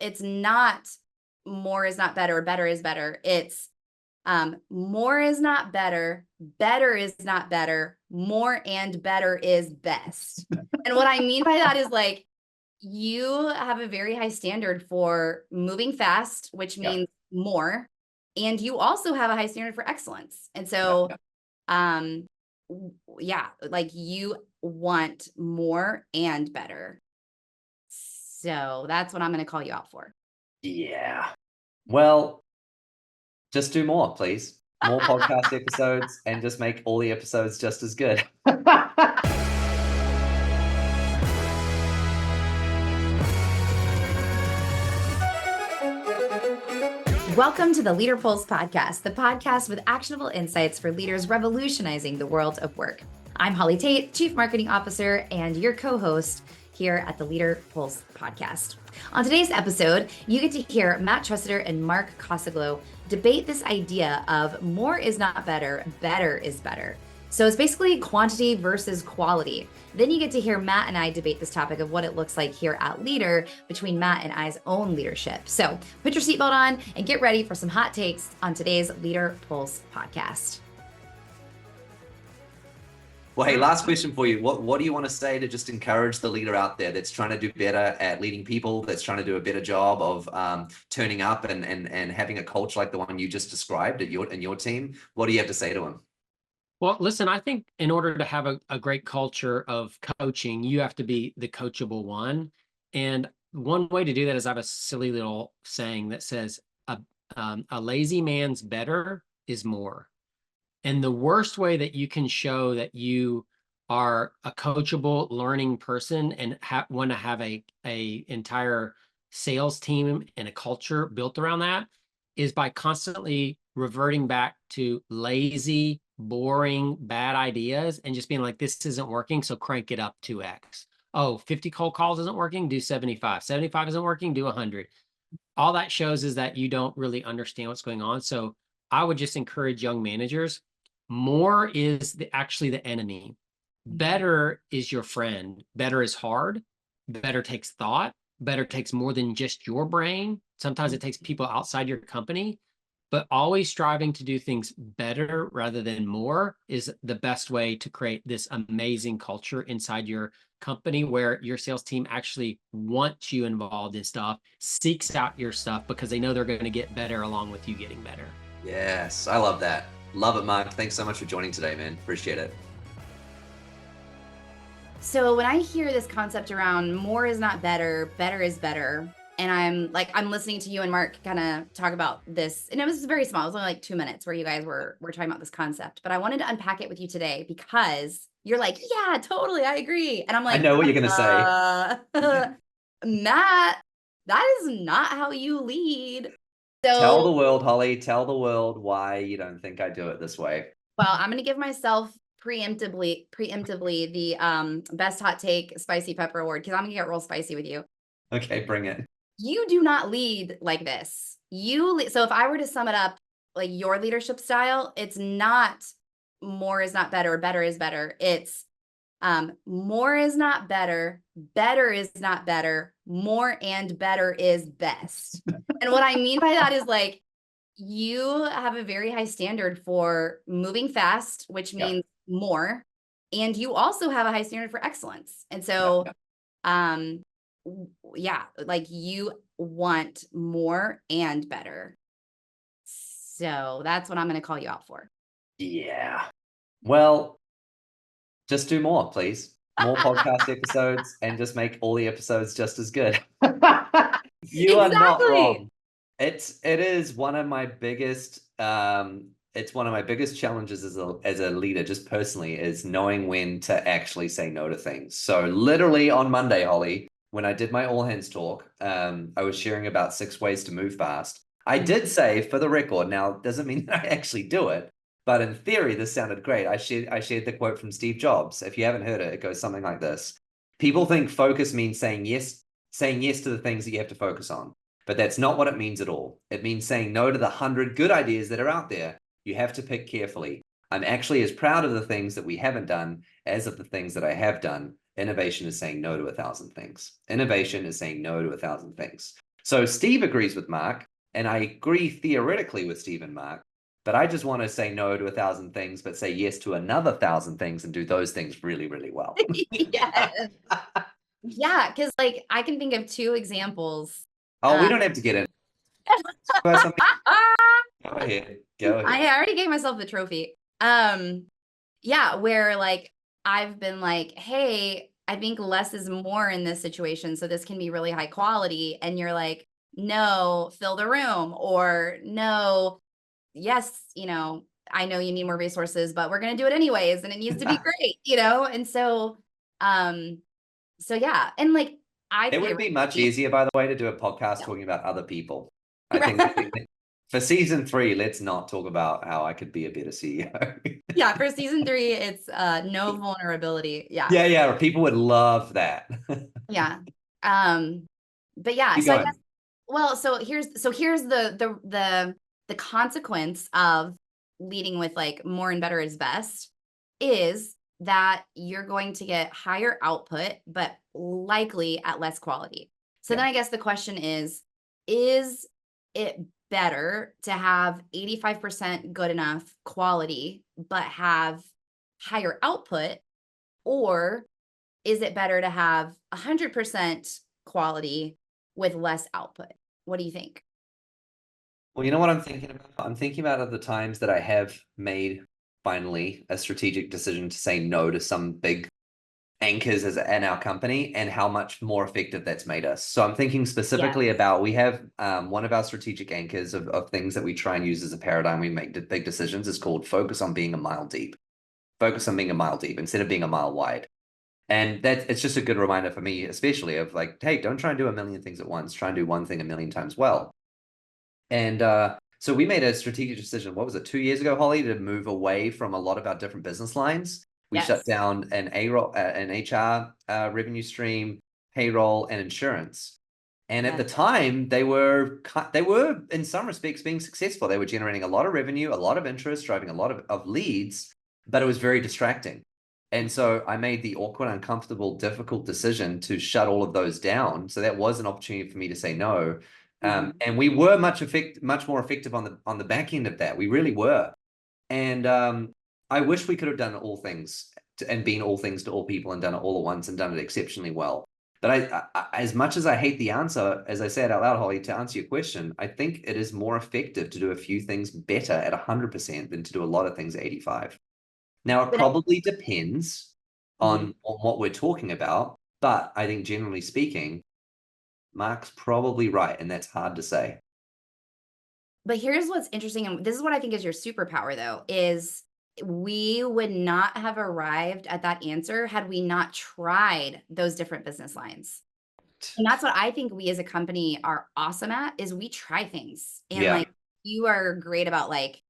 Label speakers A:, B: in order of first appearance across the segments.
A: it's not more is not better, better is better. It's more is not better is not better, more and better is best. And what I mean by that is like, you have a very high standard for moving fast, which means more, and you also have a high standard for excellence. And so, like you want more and better. So that's what I'm going to call you out for.
B: Yeah. Well, just do more, please. More podcast episodes and just make all the episodes just as good.
A: Welcome to the Leadr Pulse podcast, the podcast with actionable insights for leaders revolutionizing the world of work. I'm Holly Tate, Chief Marketing Officer, and your co-host here at the Leadr Pulse podcast. On today's episode, you get to hear Matt Tressiter and Mark Kosoglow debate this idea of more is not better, better is better. So it's basically quantity versus quality. Then you get to hear Matt and I debate this topic of what it looks like here at Leadr between Matt and I's own leadership. So put your seatbelt on and get ready for some hot takes on today's Leadr Pulse podcast.
B: Well, hey, last question for you. What do you want to say to just encourage the leader out there that's trying to do better at leading people, that's trying to do a better job of turning up and having a culture like the one you just described in your team? What do you have to say to them?
C: Well, listen, I think in order to have a great culture of coaching, you have to be the coachable one. And one way to do that is I have a silly little saying that says, a lazy man's better is more. And the worst way that you can show that you are a coachable, learning person and want to have a entire sales team and a culture built around that is by constantly reverting back to lazy, boring, bad ideas and just being like, this isn't working, so crank it up 2x. Oh, 50 cold calls isn't working, do 75. 75 isn't working, do 100. All that shows is that you don't really understand what's going on. So I would just encourage young managers, more is actually the enemy. Better is your friend. Better is hard. Better takes thought. Better takes more than just your brain. Sometimes it takes people outside your company. But always striving to do things better rather than more is the best way to create this amazing culture inside your company where your sales team actually wants you involved in stuff, seeks out your stuff because they know they're going to get better along with you getting better.
B: Yes, I love that. Love it, Mark. Thanks so much for joining today, man. Appreciate it.
A: So when I hear this concept around more is not better, better is better, and I'm listening to you and Mark kind of talk about this, and it was very small. It was only like 2 minutes where you guys were talking about this concept, but I wanted to unpack it with you today because you're like, yeah, totally, I agree. And I'm like,
B: I know what you're going to say.
A: Matt, that is not how you lead. So
B: tell the world, Holly, tell the world why you don't think I do it this way.
A: Well, I'm going to give myself preemptively the best hot take spicy pepper award because I'm going to get real spicy with you.
B: Okay, bring it.
A: You do not lead like this. So if I were to sum it up, like your leadership style, it's not more is not better, better is better. It's more is not better is not better, more and better is best. And what I mean by that is like, you have a very high standard for moving fast, which means more, and you also have a high standard for excellence. And so, like you want more and better. So that's what I'm going to call you out for.
B: Yeah. Well, just do more, please. More podcast episodes and just make all the episodes just as good. You are not wrong. It is one of my biggest challenges as a leader, just personally, is knowing when to actually say no to things. So literally on Monday, Holly, when I did my all hands talk, I was sharing about 6 ways to move fast. I did say, for the record, now doesn't mean that I actually do it, but in theory, this sounded great. I shared the quote from Steve Jobs. If you haven't heard it, it goes something like this. People think focus means saying yes to the things that you have to focus on. But that's not what it means at all. It means saying no to the 100 good ideas that are out there. You have to pick carefully. I'm actually as proud of the things that we haven't done as of the things that I have done. Innovation is saying no to 1,000 things. Innovation is saying no to 1,000 things. So Steve agrees with Mark, and I agree theoretically with Steve and Mark, but I just want to say no to 1,000 things, but say yes to another 1,000 things and do those things really, really well.
A: Yes. Yeah, because like I can think of two examples.
B: Oh, we don't have to get in. Go ahead. Go ahead.
A: I already gave myself the trophy. Yeah, where like I've been like, hey, I think less is more in this situation, so this can be really high quality, and you're like, no, fill the room, or no, yes, I know you need more resources, but we're going to do it anyways, and it needs to be great, and so yeah, and like
B: It would be much easier, by the way, to do a podcast talking about other people. I think for season 3, let's not talk about how I could be a better CEO.
A: Yeah, for season 3, it's no vulnerability. Yeah.
B: Yeah, people would love that.
A: Yeah. But yeah,
B: Keep
A: so I
B: going.
A: guess, well, so here's the consequence of leading with like more and better is best is that you're going to get higher output, but likely at less quality. So then I guess the question is it better to have 85% good enough quality, but have higher output? Or is it better to have 100% quality with less output? What do you think?
B: Well, you know what I'm thinking about? I'm thinking about the times that I have made finally a strategic decision to say no to some big anchors in our company and how much more effective that's made us. So I'm thinking specifically about, we have one of our strategic anchors of things that we try and use as a paradigm we make big decisions is called focus on being a mile deep. Focus on being a mile deep instead of being a mile wide. And it's just a good reminder for me, especially of like, hey, don't try and do a million things at once. Try and do one thing a million times well. And so we made a strategic decision, what was it, 2 years ago, Holly, to move away from a lot of our different business lines. We shut down an HR revenue stream, payroll, and insurance. And at the time, they were in some respects being successful. They were generating a lot of revenue, a lot of interest, driving a lot of leads, but it was very distracting. And so I made the awkward, uncomfortable, difficult decision to shut all of those down. So that was an opportunity for me to say no. And we were much more effective on the back end of that. We really were. And I wish we could have done all things and been all things to all people and done it all at once and done it exceptionally well. But I as much as I hate the answer, as I said out loud, Holly, to answer your question, I think it is more effective to do a few things better at 100% than to do a lot of things at 85. Now, it probably depends on what we're talking about, but I think generally speaking, Mark's probably right, and that's hard to say.
A: But here's what's interesting, and this is what I think is your superpower, though, is we would not have arrived at that answer had we not tried those different business lines. And that's what I think we as a company are awesome at, is we try things. And like you are great about like,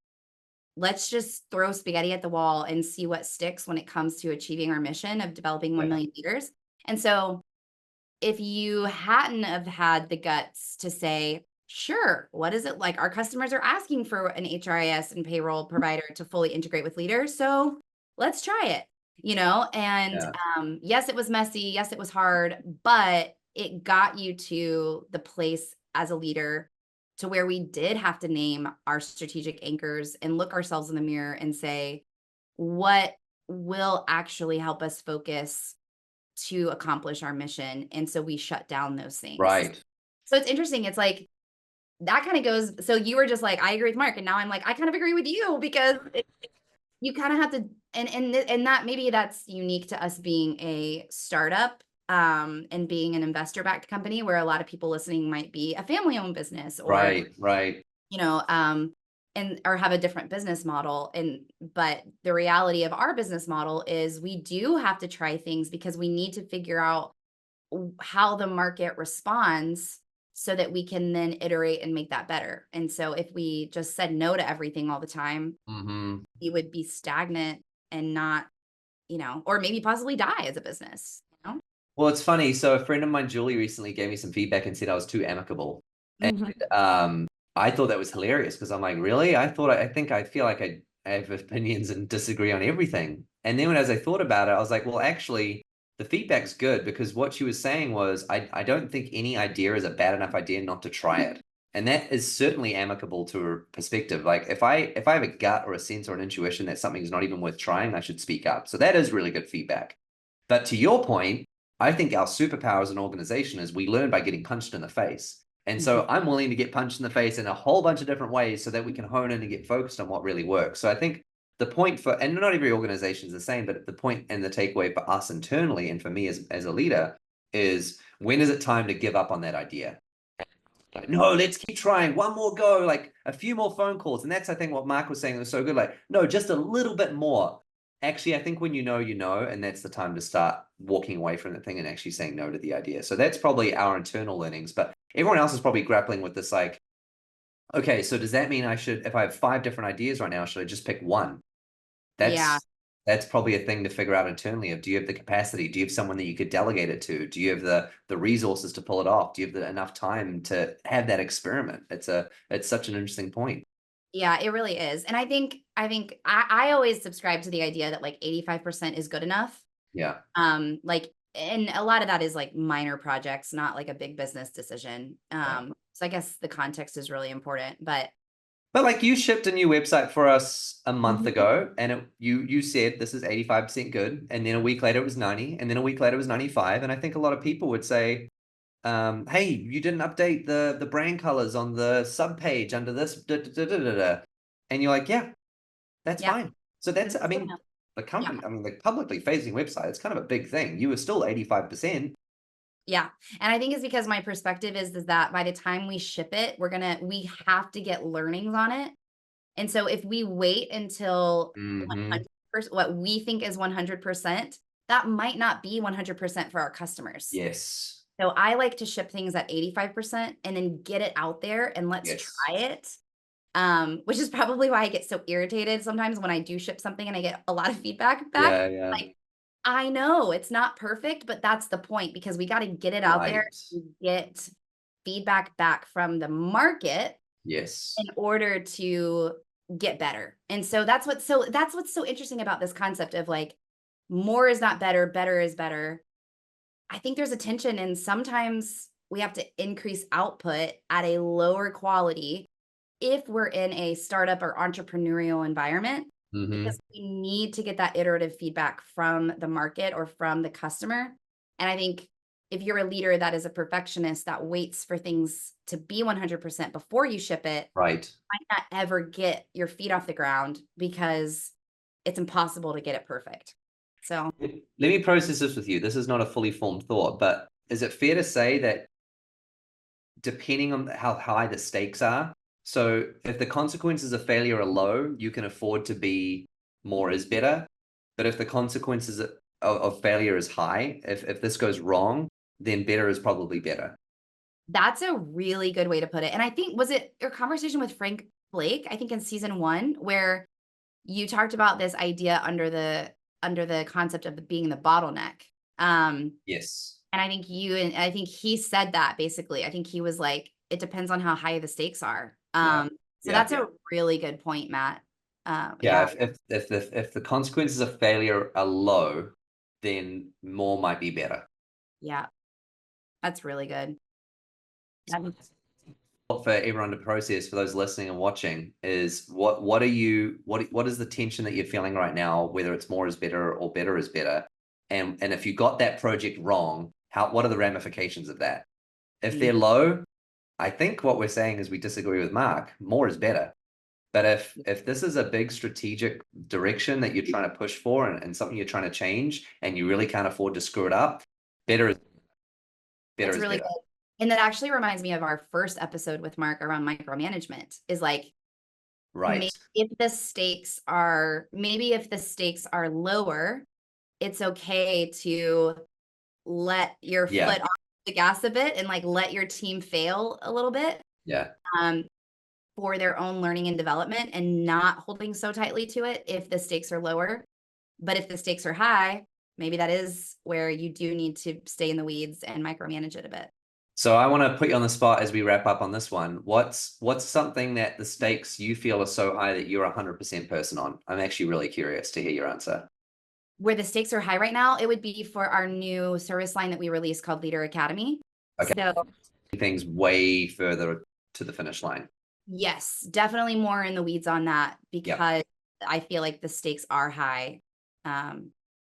A: let's just throw spaghetti at the wall and see what sticks when it comes to achieving our mission of developing 1 million leaders. And so if you hadn't have had the guts to say, sure, what is it like? Our customers are asking for an HRIS and payroll provider to fully integrate with Leadr. So let's try it, and yes, it was messy. Yes, it was hard, but it got you to the place as a leader to where we did have to name our strategic anchors and look ourselves in the mirror and say, what will actually help us focus to accomplish our mission? And so we shut down those things.
B: Right.
A: So it's interesting. It's like, that kind of goes, so you were just like, I agree with Mark. And now I'm like, I kind of agree with you, because you kind of have to, and that maybe that's unique to us being a startup, and being an investor backed company where a lot of people listening might be a family owned business or,
B: right.
A: And or have a different business model. But the reality of our business model is we do have to try things because we need to figure out how the market responds so that we can then iterate and make that better. And so if we just said no to everything all the time, we would be stagnant and not, or maybe possibly die as a business.
B: Well, it's funny. So a friend of mine, Julie, recently gave me some feedback and said I was too amicable. And I thought that was hilarious because I'm like, really? I feel like I have opinions and disagree on everything. And then as I thought about it, I was like, well, actually, the feedback's good, because what she was saying was, I don't think any idea is a bad enough idea not to try it. And that is certainly amicable to her perspective. Like if I have a gut or a sense or an intuition that something's not even worth trying, I should speak up. So that is really good feedback. But to your point, I think our superpower as an organization is we learn by getting punched in the face. And so I'm willing to get punched in the face in a whole bunch of different ways so that we can hone in and get focused on what really works. So I think the point for, and not every organization is the same, but the point and the takeaway for us internally and for me as a leader is, when is it time to give up on that idea? Like, no, let's keep trying. One more go, like a few more phone calls. And that's, I think, what Mark was saying was so good. Like, no, just a little bit more. Actually, I think when you know, and that's the time to start walking away from the thing and actually saying no to the idea. So that's probably our internal learnings. But everyone else is probably grappling with this, like, okay, so does that mean I should, if I have 5 different ideas right now, should I just pick one? That's probably a thing to figure out internally. Of, do you have the capacity? Do you have someone that you could delegate it to? Do you have the resources to pull it off? Do you have enough time to have that experiment? It's such an interesting point.
A: Yeah, it really is. And I always subscribe to the idea that like 85% is good enough.
B: Yeah.
A: Like, and a lot of that is like minor projects, not like a big business decision. So I guess the context is really important, but
B: like, you shipped a new website for us a month ago, and you said this is 85% good, and then a week later it was 90, and then a week later it was 95. And I think a lot of people would say, hey, you didn't update the brand colors on the sub page under this, and you're like, yeah, that's fine. So that's, I mean, the company, I mean, the publicly facing website, it's kind of a big thing. You were still 85%.
A: Yeah. And I think it's because my perspective is that by the time we ship it, we have to get learnings on it. And so if we wait until 100%, what we think is 100%, that might not be 100% for our customers.
B: Yes.
A: So I like to ship things at 85% and then get it out there and let's try it. Which is probably why I get so irritated sometimes when I do ship something and I get a lot of feedback back.
B: Yeah.
A: Like, I know it's not perfect, but that's the point, because we got to get it out there and get feedback back from the market.
B: Yes.
A: In order to get better. And so that's what's so interesting about this concept of like, more is not better, better is better. I think there's a tension, and sometimes we have to increase output at a lower quality if we're in a startup or entrepreneurial environment. Because we need to get that iterative feedback from the market or from the customer. And I think if you're a leader that is a perfectionist that waits for things to be 100% before you ship it,
B: right,
A: you might not ever get your feet off the ground because it's impossible to get it perfect. So
B: let me process this with you. This is not a fully formed thought, but is it fair to say that depending on how high the stakes are, so if the consequences of failure are low, you can afford to be more is better. But if the consequences of failure is high, if this goes wrong, then better is probably better.
A: That's a really good way to put it. And I think, was it your conversation with Frank Blake, I think in season 1, where you talked about this idea under the concept of being the bottleneck.
B: Yes.
A: And I think I think he said that basically. I think he was like, it depends on how high the stakes are. So that's a really good point, Matt.
B: If the consequences of failure are low, then more might be better.
A: Yeah, that's really good.
B: For everyone to process, for those listening and watching, is what is the tension that you're feeling right now, whether it's more is better or better is better, and if you got that project wrong, what are the ramifications of that? If they're low, I think what we're saying is we disagree with Mark. More is better. But if this is a big strategic direction that you're trying to push for, and something you're trying to change, and you really can't afford to screw it up, better is
A: really good. And that actually reminds me of our first episode with Mark around micromanagement, is like, maybe if the stakes are lower, it's okay to let your foot off the gas a bit and like let your team fail a little bit. For their own learning and development, and not holding so tightly to it if the stakes are lower. But if the stakes are high, maybe that is where you do need to stay in the weeds and micromanage it a bit.
B: So I want to put you on the spot as we wrap up on this one. What's something that the stakes you feel are so high that you're 100% person on? I'm actually really curious to hear your answer.
A: Where the stakes are high right now, it would be for our new service line that we released called Leadr Academy.
B: Okay.
A: So
B: Things way further to the finish line.
A: yes, definitely more in the weeds on that because I feel like the stakes are high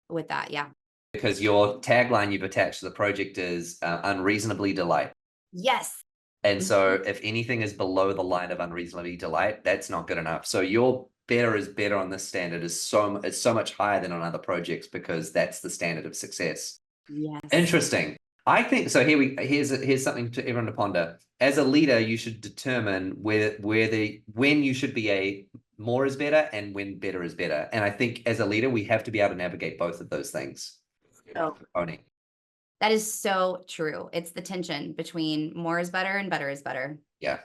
A: with that. Yeah.
B: Because your tagline you've attached to the project is unreasonably delight.
A: Yes.
B: And so if anything is below the line of unreasonably delight, that's not good enough. So your better is better on this standard is so much higher than on other projects because that's the standard of success.
A: Yes.
B: Interesting. I think so. Here's something to everyone to ponder. As a leader, you should determine when you should be a more is better and when better is better. And I think as a leader, we have to be able to navigate both of those things.
A: Oh,
B: Owning.
A: that is so true. It's the tension between more is better and better is better.
B: Yeah.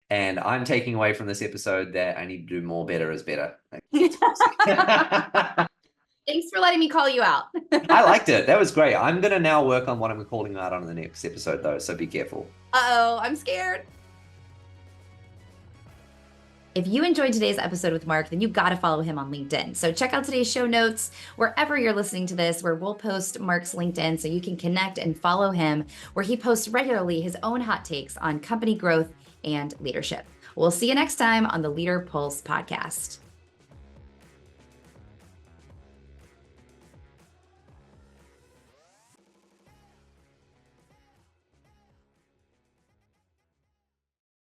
B: And I'm taking away from this episode that I need to do more better is better.
A: Thanks for letting me call you out.
B: I liked it. That was great. I'm going to now work on what I'm calling you out on the next episode, though. So be careful.
A: Uh-oh, I'm scared. If you enjoyed today's episode with Mark, then you've got to follow him on LinkedIn. So check out today's show notes wherever you're listening to this, where we'll post Mark's LinkedIn so you can connect and follow him, where he posts regularly his own hot takes on company growth and leadership. We'll see you next time on the Leadr Pulse podcast.